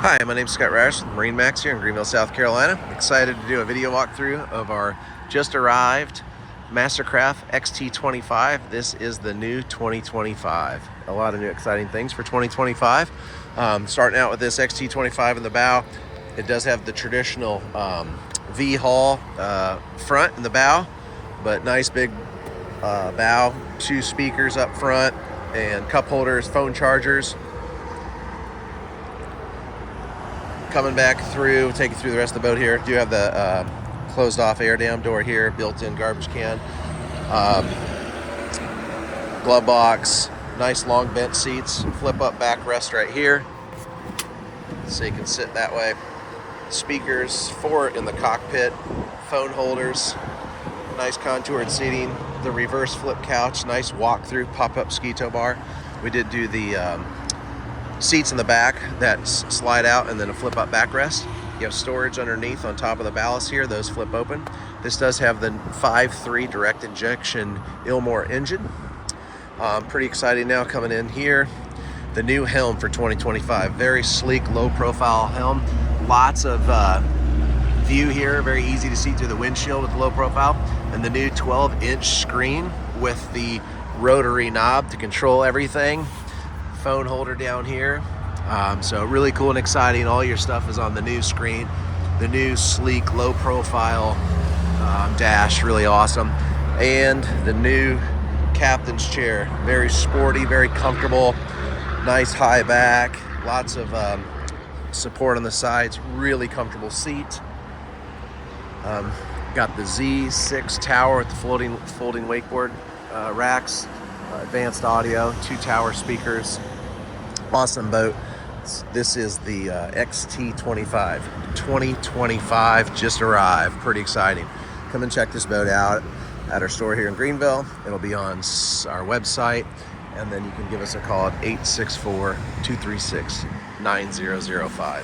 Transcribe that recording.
Hi, my name is Scott Rash with MarineMax here in Greenville, South Carolina. Excited to do a video walkthrough of our just arrived Mastercraft XT25. This is the new 2025. A lot of new exciting things for 2025. Starting out with this XT25 in the bow. It does have the traditional V-hull front in the bow, but nice big bow, 2 speakers up front, and cup holders, phone chargers. Coming back through, take you through the rest of the boat here. Do have the closed off air dam door here, built-in garbage can, glove box, nice long bench seats, flip up backrest right here so you can sit that way. Speakers, 4 in the cockpit, phone holders, nice contoured seating, the reverse flip couch, nice walk-through pop-up ski tow bar. We did do the seats in the back that slide out and then a flip up backrest. You have storage underneath on top of the ballast here, those flip open. This does have the 5.3 direct injection Ilmor engine. Pretty exciting now coming in here. The new helm for 2025, very sleek, low profile helm. Lots of view here, very easy to see through the windshield with the low profile. And the new 12-inch screen with the rotary knob to control everything. Phone holder down here, so really cool and exciting. All your stuff is on the new screen, the new sleek low profile dash, really awesome. And the new captain's chair, very sporty, very comfortable, nice high back, lots of support on the sides, really comfortable seat. Got the Z6 tower with the folding wakeboard racks, advanced audio, 2 tower speakers. Awesome boat. This is the XT25 2025, just arrived. Pretty exciting. Come and check this boat out at our store here in Greenville. It'll be on our website, and then you can give us a call at 864-236-9005.